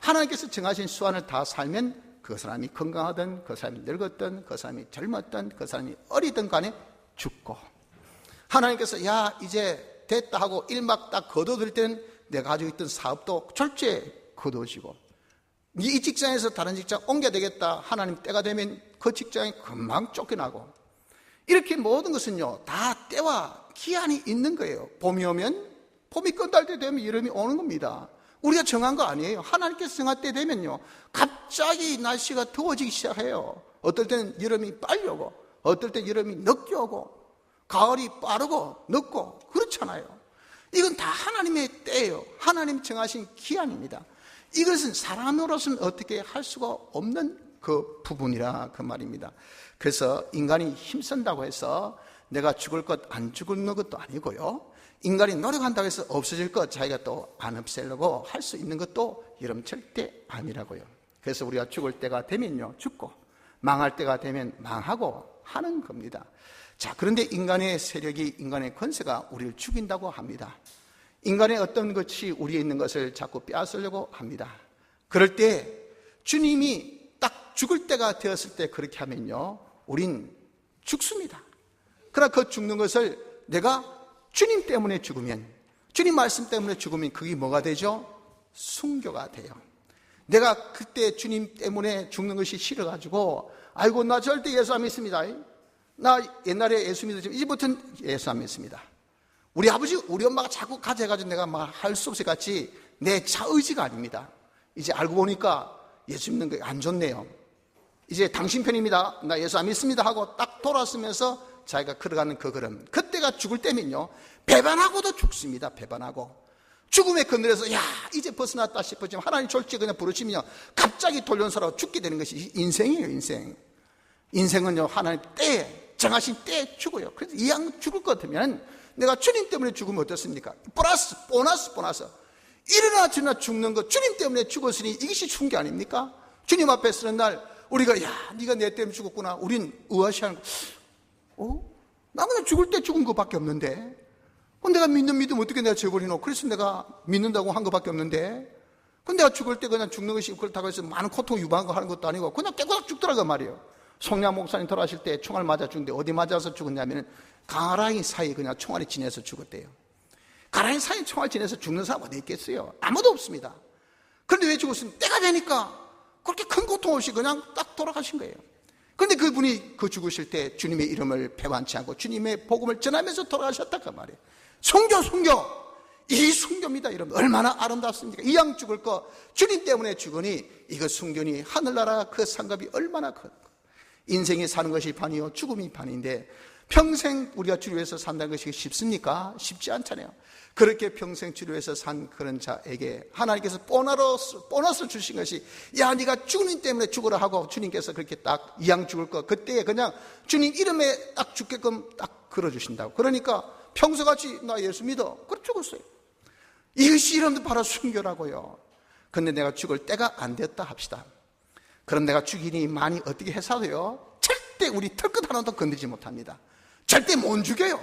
하나님께서 정하신 수완을 다 살면 그 사람이 건강하든 그 사람이 늙었든 그 사람이 젊었든 그 사람이 어리든 간에 죽고, 하나님께서 야 이제 됐다 하고 일막 딱 거둬들 때는 내가 가지고 있던 사업도 철저히 거둬지고, 이 직장에서 다른 직장 옮겨야 되겠다 하나님 때가 되면 그 직장에 금방 쫓겨나고, 이렇게 모든 것은요 다 때와 기한이 있는 거예요. 봄이 오면 봄이 끝날 때 되면 여름이 오는 겁니다. 우리가 정한 거 아니에요. 하나님께서 정할 때 되면요 갑자기 날씨가 더워지기 시작해요. 어떨 때는 여름이 빨리 오고 어떨 때 여름이 늦게 오고 가을이 빠르고 늦고 그렇잖아요. 이건 다 하나님의 때예요. 하나님 정하신 기한입니다. 이것은 사람으로서는 어떻게 할 수가 없는 그 부분이라 그 말입니다. 그래서 인간이 힘쓴다고 해서 내가 죽을 것 안 죽는 것도 아니고요, 인간이 노력한다고 해서 없어질 것 자기가 또 안 없애려고 할 수 있는 것도 여러분 절대 아니라고요. 그래서 우리가 죽을 때가 되면요 죽고, 망할 때가 되면 망하고 하는 겁니다. 자, 그런데 인간의 세력이, 인간의 권세가 우리를 죽인다고 합니다. 인간의 어떤 것이 우리에 있는 것을 자꾸 빼앗으려고 합니다. 그럴 때 주님이 딱 죽을 때가 되었을 때 그렇게 하면요 우린 죽습니다. 그러나 그 죽는 것을 내가 주님 때문에 죽으면, 주님 말씀 때문에 죽으면 그게 뭐가 되죠? 순교가 돼요. 내가 그때 주님 때문에 죽는 것이 싫어가지고 아이고 나 절대 예수 안 믿습니다, 나 옛날에 예수 믿었지만 이제부터는 예수 안 믿습니다, 우리 아버지 우리 엄마가 자꾸 가져가지고 내가 막 할 수 없이 같이 내 자의지가 아닙니다. 이제 알고 보니까 예수 믿는 게 안 좋네요, 이제 당신 편입니다, 나 예수 안 믿습니다 하고 딱 돌아서면서 자기가 걸어가는 그 걸음, 그때가 죽을 때면요 배반하고도 죽습니다. 배반하고 죽음의 그늘에서 야 이제 벗어났다 싶어지면 하나님 졸지 그냥 부르시면 갑자기 돌려서라고 죽게 되는 것이 인생이에요. 인생은요 하나님 때에, 정하신 때에 죽어요. 그래서 이왕 죽을 것 같으면 내가 주님 때문에 죽으면 어떻습니까? 보너스 일어나 죽는 것, 주님 때문에 죽었으니 이것이 죽은 게 아닙니까? 주님 앞에 서는 날 우리가 야 네가 내 때문에 죽었구나, 우린 의아시하는 나 그냥 죽을 때 죽은 것밖에 없는데, 내가 믿는 믿음 어떻게 내가 저버리노? 그래서 내가 믿는다고 한 것밖에 없는데, 근데 내가 죽을 때 그냥 죽는 것이 그렇다고 해서 많은 고통 유발한 거 하는 것도 아니고 그냥 깨끗하게 죽더라고 말이에요. 송량 목사님 돌아가실 때 총알 맞아 죽는데 어디 맞아서 죽었냐면 가라이 사이에 그냥 총알이 지내서 죽었대요. 가라이 사이에 총알 지내서 죽는 사람 어디 있겠어요? 아무도 없습니다. 그런데 왜 죽었으면 때가 되니까 그렇게 큰 고통 없이 그냥 딱 돌아가신 거예요. 그런데 그분이 그 죽으실 때 주님의 이름을 배반치 않고 주님의 복음을 전하면서 돌아가셨다 그 말이에요. 순교 이 순교입니다. 여러분 얼마나 아름답습니까? 이왕 죽을 거 주님 때문에 죽으니 이거 순교니 하늘나라 그 상급이 얼마나 큰, 인생이 사는 것이 반이요 죽음이 반인데 평생 우리가 주를 위해서 산다는 것이 쉽습니까? 쉽지 않잖아요. 그렇게 평생 주를 위해서 산 그런 자에게 하나님께서 보너스를 주신 것이 야 네가 주님 때문에 죽으라 하고 주님께서 그렇게 딱 이왕 죽을 거 그때에 그냥 주님 이름에 딱 죽게끔 딱 걸어주신다고. 그러니까 평소같이 나 예수 믿어, 그렇게 죽었어요. 이것이 이름도 바로 순교라고요. 근데 내가 죽을 때가 안 됐다 합시다. 그럼 내가 죽이니 많이 어떻게 해서도요 절대 우리 털끝 하나도 건드리지 못합니다. 절대 못 죽여요.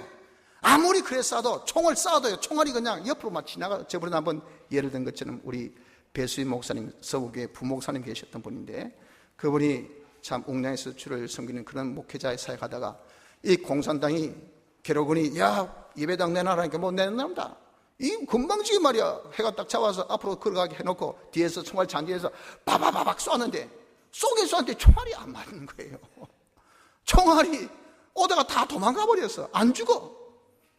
아무리 그랬어도 총을 쏴도요 총알이 그냥 옆으로만 지나가. 저번에 한번 예를 든 것처럼 우리 배수인 목사님, 서구교회 부목사님 계셨던 분인데 그분이 참 옥량에서 주를 섬기는 그런 목회자의 사역하다가 이 공산당이 괴로군이 야 예배당 내놔라니까 못 내놓는다. 이 금방지게 말이야 해가 딱 잡아서 앞으로 걸어가게 해놓고 뒤에서 총알 잔디에서 바바바박 쏘는데 쏘긴 쏘는데 총알이 안 맞는 거예요. 총알이 오다가 다 도망가 버렸어. 안 죽어.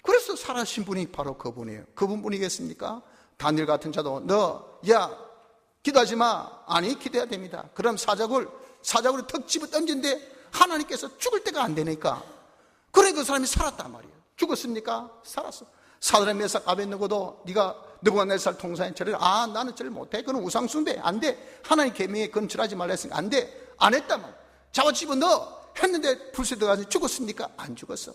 그래서 살아신 분이 바로 그분이에요. 그분뿐이겠습니까? 다니엘 같은 자도 야 기도하지 마. 아니 기도해야 됩니다. 그럼 사자굴을 턱 집어 던진데 하나님께서 죽을 때가 안 되니까 그래 그 사람이 살았단 말이에요. 죽었습니까? 살았어. 사드락 메삭 아벳느고도 네가 느부갓네살 통사인 절을 나는 절 못해. 그건 우상숭배 안 돼. 하나님 계명에 그건 절하지 말라 했으니까 안 돼. 안 했단 말이야. 잡아 집어넣어 했는데 불새 들어가서 죽었습니까? 안 죽었어.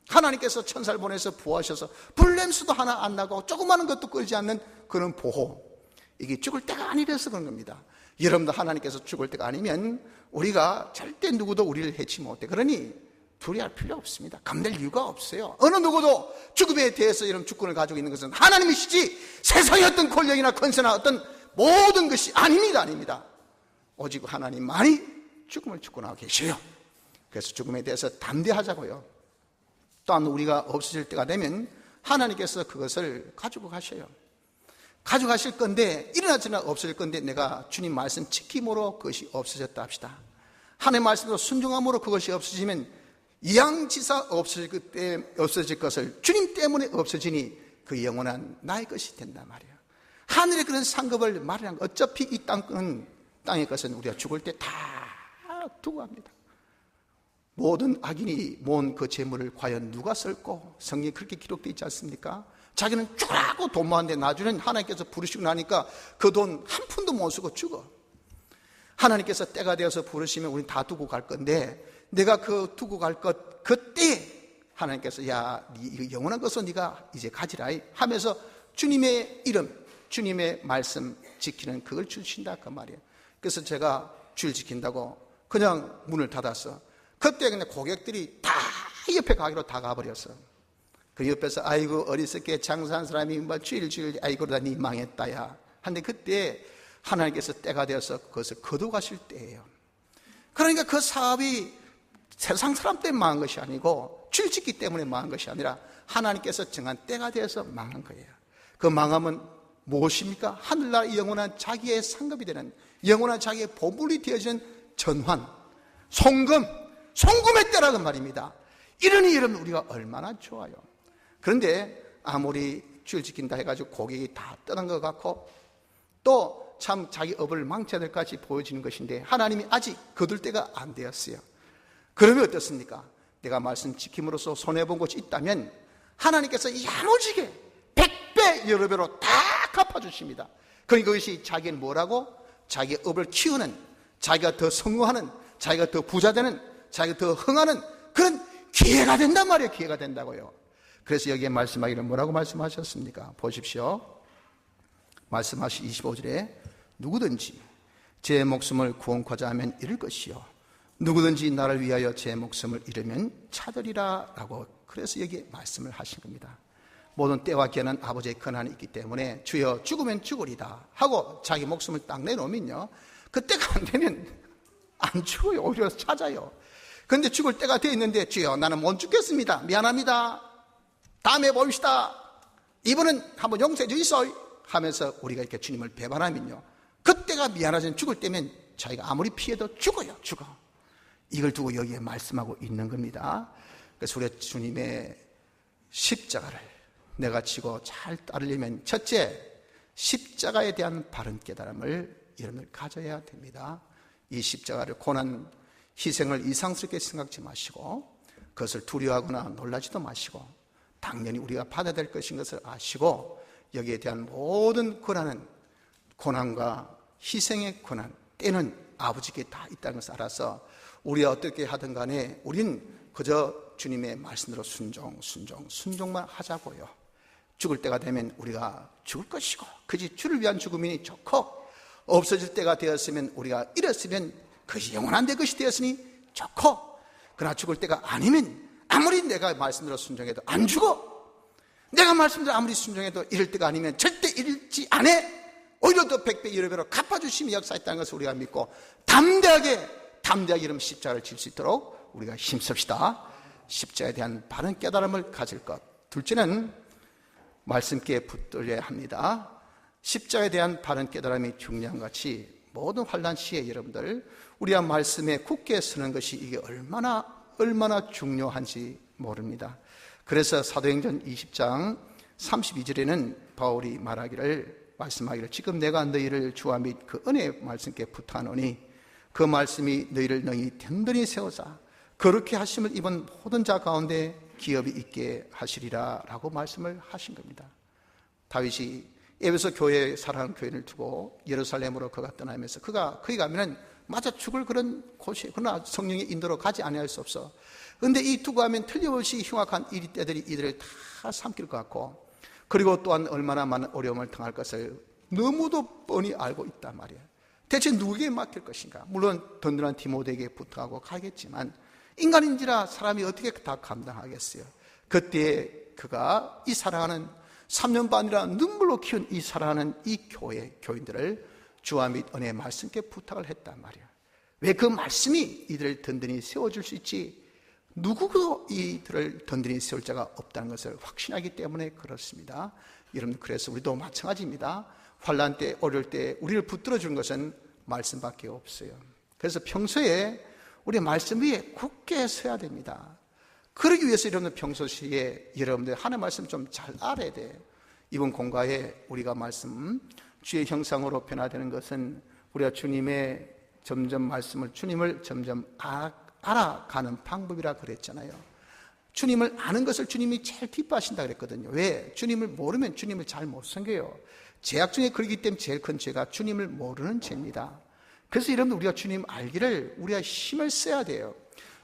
하나님께서 천사를 보내서 부하셔서 불냄새도 하나 안 나고 조그마한 것도 끌지 않는 그런 보호, 이게 죽을 때가 아니라서 그런 겁니다. 여러분도 하나님께서 죽을 때가 아니면 우리가 절대 누구도 우리를 해치 못해. 그러니 두려워할 필요 없습니다. 감낼 이유가 없어요. 어느 누구도 죽음에 대해서 이런 주권을 가지고 있는 것은 하나님이시지 세상의 어떤 권력이나 권세나 어떤 모든 것이 아닙니다. 오직 하나님만이 죽음을 주권하고 계셔요. 그래서 죽음에 대해서 담대하자고요. 또한 우리가 없어질 때가 되면 하나님께서 그것을 가지고 가셔요. 가져가실 건데 일어나지나 없어질 건데 내가 주님 말씀 지킴으로 그것이 없어졌다 합시다. 하나님 말씀으로 순종함으로 그것이 없어지면 이양지사 없어질 것을 주님 때문에 없어지니 그 영원한 나의 것이 된단 말이에요. 하늘의 그런 상급을 말하는 거, 어차피 이 땅의 것은 우리가 죽을 때 다 두고 합니다. 모든 악인이 모은 그 재물을 과연 누가 쓸고? 성경에 그렇게 기록되어 있지 않습니까? 자기는 죽으라고 돈 모았는데 나중에는 하나님께서 부르시고 나니까 그 돈 한 푼도 못 쓰고 죽어. 하나님께서 때가 되어서 부르시면 우리는 다 두고 갈 건데 내가 그 두고 갈 것 그때 하나님께서 야, 이거 영원한 것은 네가 이제 가지라 하면서 주님의 이름, 주님의 말씀 지키는 그걸 주신다 그 말이에요. 그래서 제가 줄 지킨다고 그냥 문을 닫았어. 그때 그냥 고객들이 다 옆에 가기로 다 가버렸어. 그 옆에서 아이고 어리석게 장사한 사람이 뭐 주일 아이고 다 니 망했다야. 한데 그때 하나님께서 때가 되어서 그것을 거둬가실 때예요. 그러니까 그 사업이 세상 사람 때문에 망한 것이 아니고 줄 짓기 때문에 망한 것이 아니라 하나님께서 정한 때가 되어서 망한 거예요. 그 망함은 무엇입니까? 하늘나라 영원한 자기의 상급이 되는, 영원한 자기의 보물이 되어지는 전환, 송금의 때라는 말입니다. 이러니 여러분 우리가 얼마나 좋아요. 그런데 아무리 줄 지킨다 해가지고 고객이 다 떠난 것 같고 또 참 자기 업을 망쳐야 될 것까지 보여지는 것인데 하나님이 아직 거둘 때가 안 되었어요. 그러면 어떻습니까? 내가 말씀 지킴으로써 손해본 것이 있다면 하나님께서 야무지게 100배 여러 배로 다 갚아주십니다. 그러니까 그것이 자기는 뭐라고? 자기의 업을 키우는, 자기가 더 성공하는, 자기가 더 부자되는, 자기가 더 흥하는 그런 기회가 된단 말이에요. 기회가 된다고요. 그래서 여기에 말씀하기를 뭐라고 말씀하셨습니까? 보십시오. 말씀하시 25절에 누구든지 제 목숨을 구원코자 하면 잃을 것이요 누구든지 나를 위하여 제 목숨을 잃으면 찾으리라 라고, 그래서 여기에 말씀을 하신 겁니다. 모든 때와 기한은 아버지의 권한이 있기 때문에 주여 죽으면 죽으리다 하고 자기 목숨을 딱 내놓으면요, 그 때가 안 되면 안 죽어요. 오히려 찾아요. 그런데 죽을 때가 되어 있는데 주여 나는 못 죽겠습니다, 미안합니다, 다음에 봅시다, 이번은 한번 용서해 주이소 하면서 우리가 이렇게 주님을 배반하면요, 그때가 미안하지만 죽을 때면 자기가 아무리 피해도 죽어. 이걸 두고 여기에 말씀하고 있는 겁니다. 그래서 우리 주님의 십자가를 내가 지고 잘 따르려면 첫째, 십자가에 대한 바른 깨달음을 여러분들 가져야 됩니다. 이 십자가를 고난, 희생을 이상스럽게 생각지 마시고 그것을 두려워하거나 놀라지도 마시고 당연히 우리가 받아야 될 것인 것을 아시고 여기에 대한 모든 권한은, 고난과 희생의 권한, 때는 아버지께 다 있다는 것을 알아서 우리가 어떻게 하든 간에 우린 그저 주님의 말씀대로 순종만 하자고요. 죽을 때가 되면 우리가 죽을 것이고 그것이 주를 위한 죽음이니 좋고, 없어질 때가 되었으면 우리가 잃었으면 그것이 영원한 내 것이 되었으니 좋고, 그러나 죽을 때가 아니면 아무리 내가 말씀대로 순종해도 안 죽어. 내가 말씀대로 아무리 순종해도 잃을 때가 아니면 절대 잃지 않아. 오히려 더 100배 여러 배로 갚아주심이 역사했다는 것을 우리가 믿고 담대하게 이름 십자가를 질 수 있도록 우리가 힘씁시다. 십자가에 대한 바른 깨달음을 가질 것. 둘째는 말씀께 붙들려야 합니다. 십자가에 대한 바른 깨달음이 중요한 같이 모든 환난 시에 여러분들 우리가 말씀에 굳게 서는 것이 이게 얼마나 중요한지 모릅니다. 그래서 사도행전 20장 32절에는 바울이 말씀하기를 지금 내가 너희를 주와 및 그 은혜의 말씀께 부탁하노니 그 말씀이 너희를 능히 든든히 세우사 거룩히 하심을 입은 모든 자 가운데 기업이 있게 하시리라 라고 말씀을 하신 겁니다. 다윗이 에베소 교회에 사랑하는 교인을 두고 예루살렘으로 그가 떠나면서 거기 가면은 맞아 죽을 그런 곳이에요. 그러나 성령의 인도로 가지 아니할 수 없어. 그런데 이 두고 하면 틀림없이 흉악한 일이 때들이 이들을 다 삼킬 것 같고, 그리고 또한 얼마나 많은 어려움을 당할 것을 너무도 뻔히 알고 있단 말이에요. 대체 누구에게 맡길 것인가? 물론 든든한 디모데에게 부탁하고 가겠지만 인간인지라 사람이 어떻게 다 감당하겠어요. 그때 그가 이 사랑하는 3년 반이라 눈물로 키운 이 사랑하는 이 교인들을 주와 및 은혜의 말씀께 부탁을 했단 말이에요. 왜 그 말씀이 이들을 든든히 세워줄 수 있지, 누구도 이들을 든든히 세울 자가 없다는 것을 확신하기 때문에 그렇습니다. 여러분, 그래서 우리도 마찬가지입니다. 환난 때, 어려울 때 우리를 붙들어 주는 것은 말씀밖에 없어요. 그래서 평소에 우리 말씀 위에 굳게 서야 됩니다. 그러기 위해서 여러분들 평소시에 여러분들 하나님 말씀 좀 잘 알아야 돼요. 이번 공과에 우리가 말씀 주의 형상으로 변화되는 것은 우리가 주님의 주님을 점점 알아가는 방법이라 그랬잖아요. 주님을 아는 것을 주님이 제일 기뻐하신다 그랬거든요. 왜? 주님을 모르면 주님을 잘 못 섬겨요. 죄악 중에 그러기 때문에 제일 큰 죄가 주님을 모르는 죄입니다. 그래서 여러분 우리가 주님 알기를 우리가 힘을 써야 돼요.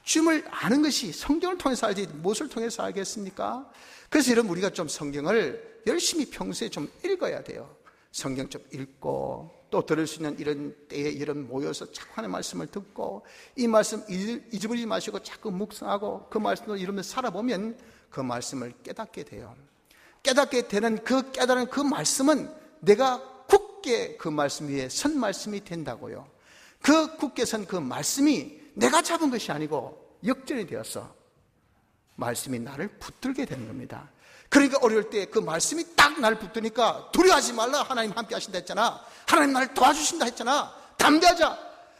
주님을 아는 것이 성경을 통해서 알지 무엇을 통해서 알겠습니까? 그래서 여러분 우리가 좀 성경을 열심히 평소에 좀 읽어야 돼요. 성경 좀 읽고 또 들을 수 있는 이런 때에 이런 모여서 자꾸 하나님의 말씀을 듣고 이 말씀 잊어버리지 마시고 자꾸 묵상하고 그 말씀으로 이러면서 살아보면 그 말씀을 깨닫게 돼요. 깨닫게 되는 그 깨달은 그 말씀은 내가 굳게 그 말씀 위에 선 말씀이 된다고요. 그 굳게 선 그 말씀이 내가 잡은 것이 아니고 역전이 되어서 말씀이 나를 붙들게 되는 겁니다. 그러니까 어려울 때 그 말씀이 딱 나를 붙드니까 두려워하지 말라, 하나님 함께 하신다 했잖아, 하나님 나를 도와주신다 했잖아, 담대하자.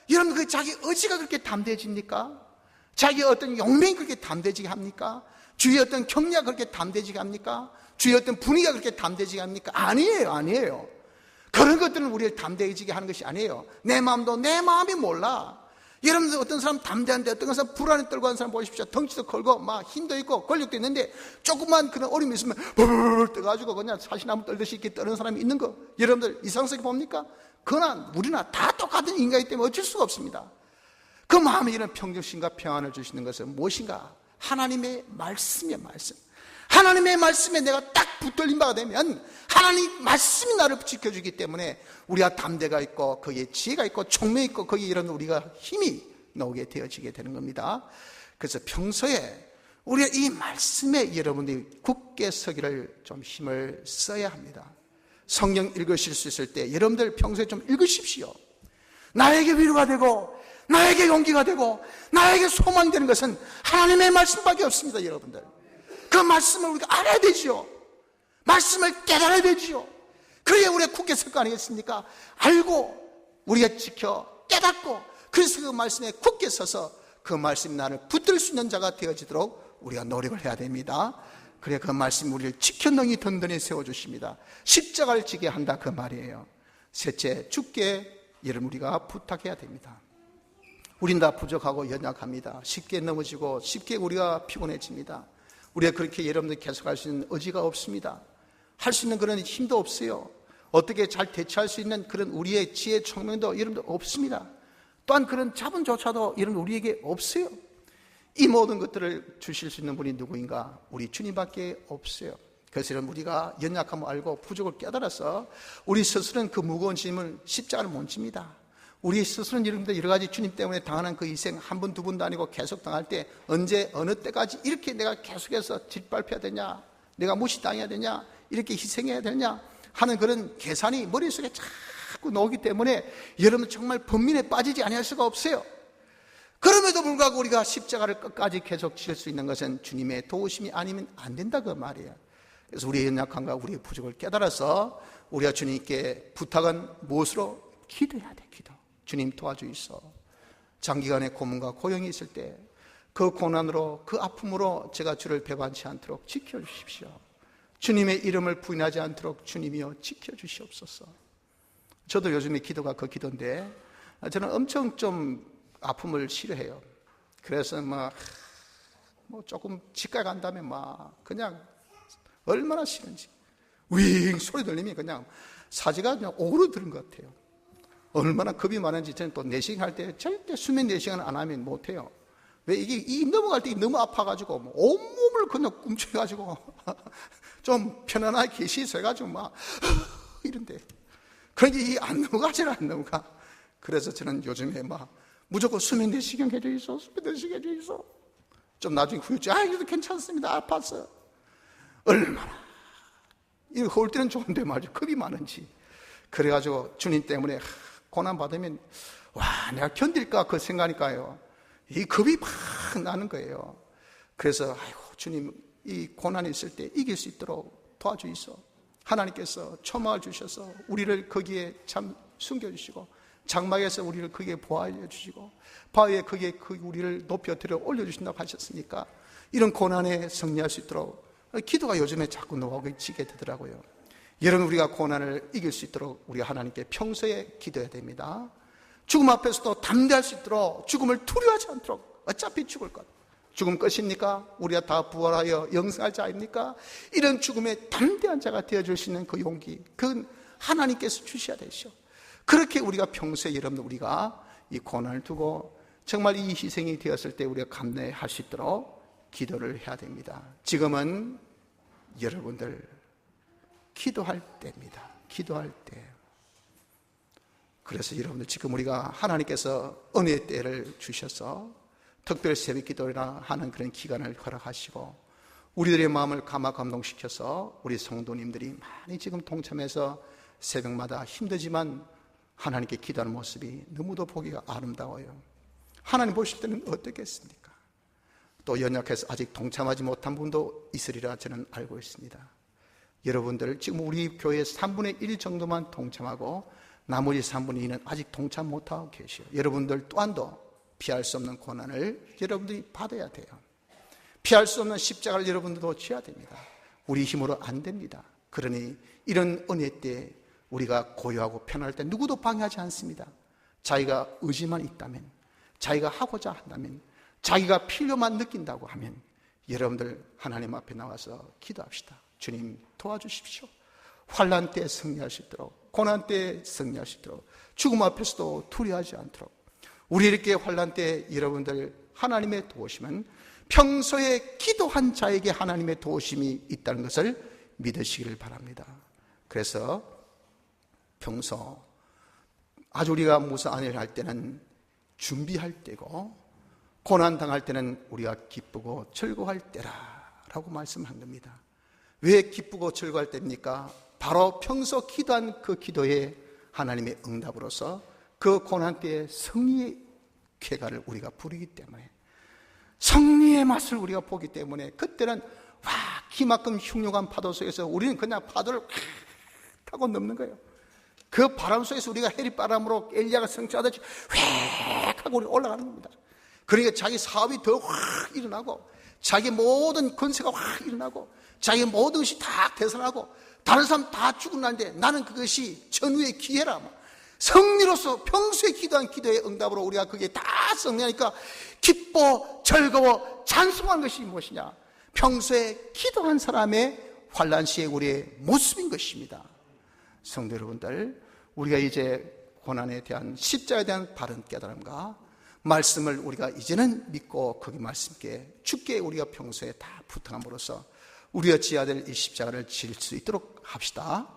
여러분 그 자기 의지가 그렇게 담대해집니까? 자기 어떤 용맹이 그렇게 담대해지게 합니까? 주위의 어떤 격려가 그렇게 담대해지게 합니까? 주위의 어떤 분위기가 그렇게 담대해지게 합니까? 아니에요. 그런 것들은 우리를 담대해지게 하는 것이 아니에요. 내 마음도 내 마음이 몰라. 여러분들 어떤 사람 담대한데 어떤 사람 불안에 떨고 하는 사람 보십시오. 덩치도 걸고 막 힘도 있고 권력도 있는데 조금만 그런 어려움이 있으면 벌벌 떠가지고 그냥 사시나무 떨듯이 이렇게 떠는 사람이 있는 거 여러분들 이상하게 봅니까? 그러나 우리나 다 똑같은 인간이기 때문에 어쩔 수가 없습니다. 그 마음에 이런 평정심과 평안을 주시는 것은 무엇인가? 하나님의 말씀이에요. 말씀. 하나님의 말씀에 내가 딱 붙들린 바가 되면 하나님 말씀이 나를 지켜주기 때문에 우리가 담대가 있고 거기에 지혜가 있고 총명이 있고 거기에 이런 우리가 힘이 나오게 되어지게 되는 겁니다. 그래서 평소에 우리가 이 말씀에 여러분들이 굳게 서기를 좀 힘을 써야 합니다. 성경 읽으실 수 있을 때 여러분들 평소에 좀 읽으십시오. 나에게 위로가 되고 나에게 용기가 되고 나에게 소망이 되는 것은 하나님의 말씀밖에 없습니다. 여러분들 그 말씀을 우리가 알아야 되지요. 말씀을 깨달아야 되지요. 그래야 우리가 굳게 설 거 아니겠습니까? 알고 우리가 지켜 깨닫고 그래서 그 말씀에 굳게 서서 그 말씀이 나를 붙들 수 있는 자가 되어지도록 우리가 노력을 해야 됩니다. 그래야 그 말씀이 우리를 지켜 능히 든든히 세워주십니다. 십자가를 지게 한다 그 말이에요. 셋째, 주께 여러분 우리가 부탁해야 됩니다. 우린 다 부족하고 연약합니다. 쉽게 넘어지고 쉽게 우리가 피곤해집니다. 우리가 그렇게 여러분들 계속할 수 있는 의지가 없습니다. 할 수 있는 그런 힘도 없어요. 어떻게 잘 대처할 수 있는 그런 우리의 지혜 총명도 여러분들 없습니다. 또한 그런 자본조차도 여러분 우리에게 없어요. 이 모든 것들을 주실 수 있는 분이 누구인가? 우리 주님밖에 없어요. 그래서 여러분 우리가 연약함을 알고 부족을 깨달아서 우리 스스로는 그 무거운 짐을 십자가를 못 집니다. 우리 스스로는 여러분들 여러 가지 주님 때문에 당하는 그 희생 한 번, 두 번도 아니고 계속 당할 때 언제 어느 때까지 이렇게 내가 계속해서 짓밟혀야 되냐, 내가 무시당해야 되냐, 이렇게 희생해야 되냐 하는 그런 계산이 머릿속에 자꾸 나오기 때문에 여러분 정말 번민에 빠지지 아니할 수가 없어요. 그럼에도 불구하고 우리가 십자가를 끝까지 계속 질 수 있는 것은 주님의 도우심이 아니면 안 된다 그 말이에요. 그래서 우리의 연약함과 우리의 부족을 깨달아서 우리가 주님께 부탁은 무엇으로? 기도해야 돼. 기도. 주님 도와주이소. 장기간의 고문과 고용이 있을 때 그 고난으로 그 아픔으로 제가 주를 배반치 않도록 지켜주십시오. 주님의 이름을 부인하지 않도록 주님이여 지켜주시옵소서. 저도 요즘에 기도가 그 기도인데 저는 엄청 좀 아픔을 싫어해요. 그래서 뭐 조금 집가 간다면 막 그냥 얼마나 싫은지 윙 소리 들리면 그냥 사지가 그냥 오그러드는 것 같아요. 얼마나 겁이 많은지 저는 또 내시경 할 때 절대 수면 내시경을 안 하면 못해요. 왜 이게 이 넘어갈 때 너무 아파가지고 뭐 온몸을 그냥 꿈쳐가지고 좀 편안하게 계시서 해가지고 막 이런데 그러니까 이게 안 넘어가. 그래서 저는 요즘에 막 무조건 수면 내시경 해주이소, 수면 내시경 해주이소. 좀 나중에 후유증 이래도 괜찮습니다. 아팠어. 얼마나 이거 올 때는 좋은데 말이죠. 겁이 많은지. 그래가지고 주님 때문에 고난 받으면 와 내가 견딜까 그 생각하니까요 이 겁이 막 나는 거예요. 그래서 아이고 주님 이 고난이 있을 때 이길 수 있도록 도와주이소. 하나님께서 초막을 주셔서 우리를 거기에 참 숨겨주시고 장막에서 우리를 거기에 보호하여 주시고 바위에 거기에 우리를 높여들여 올려주신다고 하셨으니까 이런 고난에 승리할 수 있도록 기도가 요즘에 자꾸 놓아지게 되더라고요. 여러분 우리가 고난을 이길 수 있도록 우리가 하나님께 평소에 기도해야 됩니다. 죽음 앞에서도 담대할 수 있도록 죽음을 두려워하지 않도록 어차피 죽을 것 죽음 끝입니까? 우리가 다 부활하여 영생할 자 아닙니까? 이런 죽음에 담대한 자가 되어줄 수 있는 그 용기 그건 하나님께서 주셔야 되죠. 그렇게 우리가 평소에 여러분들 우리가 이 고난을 두고 정말 이 희생이 되었을 때 우리가 감내할 수 있도록 기도를 해야 됩니다. 지금은 여러분들 기도할 때입니다. 기도할 때. 그래서 여러분들 지금 우리가 하나님께서 은혜의 때를 주셔서 특별 새벽 기도나 하는 그런 기간을 허락하시고 우리들의 마음을 감동시켜서 우리 성도님들이 많이 지금 동참해서 새벽마다 힘들지만 하나님께 기도하는 모습이 너무도 보기가 아름다워요. 하나님 보실 때는 어떻겠습니까? 또 연약해서 아직 동참하지 못한 분도 있으리라 저는 알고 있습니다. 여러분들 지금 우리 교회 3분의 1 정도만 동참하고 나머지 3분의 2는 아직 동참 못하고 계시오. 여러분들 또한도 피할 수 없는 고난을 여러분들이 받아야 돼요. 피할 수 없는 십자가를 여러분들도 져야 됩니다. 우리 힘으로 안 됩니다. 그러니 이런 은혜 때 우리가 고요하고 편할 때 누구도 방해하지 않습니다. 자기가 의지만 있다면, 자기가 하고자 한다면, 자기가 필요만 느낀다고 하면 여러분들 하나님 앞에 나와서 기도합시다. 주님 도와주십시오. 환난 때 승리할 수 있도록, 고난 때 승리할 수 있도록, 죽음 앞에서도 두려워하지 않도록 우리 이렇게 환난 때 여러분들 하나님의 도우심은 평소에 기도한 자에게 하나님의 도우심이 있다는 것을 믿으시기를 바랍니다. 그래서 평소 아주 우리가 무서운 일을 할 때는 준비할 때고 고난당할 때는 우리가 기쁘고 즐거워할 때라라고 말씀한 겁니다. 왜 기쁘고 즐거워할 때입니까? 바로 평소 기도한 그 기도에 하나님의 응답으로서 그 고난 때의 승리의 쾌가를 우리가 부리기 때문에, 승리의 맛을 우리가 보기 때문에 그때는 와 기막힌 흉흉한 파도 속에서 우리는 그냥 파도를 타고 넘는 거예요. 그 바람 속에서 우리가 해리바람으로 엘리야가 성취하듯이 휙 하고 우리 올라가는 겁니다. 그러니까 자기 사업이 더 확 일어나고 자기 모든 건세가 확 일어나고 자기 모든 것이 다 대선하고 다른 사람 다 죽고 나는데 나는 그것이 전후의 기회라. 승리로서 평소에 기도한 기도의 응답으로 우리가 그게 다 승리하니까 기뻐 즐거워 찬송한 것이 무엇이냐? 평소에 기도한 사람의 환난 시에 우리의 모습인 것입니다. 성도 여러분들, 우리가 이제 고난에 대한 십자가에 대한 바른 깨달음과 말씀을 우리가 이제는 믿고 거기 말씀께 주께 우리가 평소에 다 부탁함으로써 우리가 지어야 될 이 십자가를 질 수 있도록 합시다.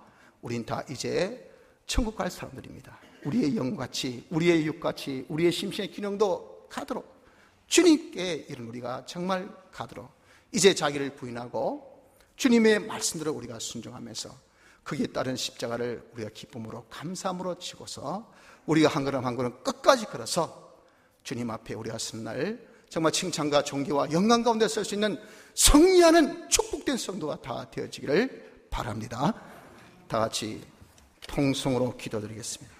우린 다 이제 천국 갈 사람들입니다. 우리의 영같이, 우리의 육같이, 우리의 심신의 기능도 가도록 주님께 이런 우리가 정말 가도록 이제 자기를 부인하고 주님의 말씀대로 우리가 순종하면서 거기에 따른 십자가를 우리가 기쁨으로 감사함으로 지고서 우리가 한 걸음 한 걸음 끝까지 걸어서 주님 앞에 우리가 서는 날 정말 칭찬과 존귀와 영광 가운데 설 수 있는 승리하는 축복된 성도가 다 되어지기를 바랍니다. 다 같이 통성으로 기도드리겠습니다.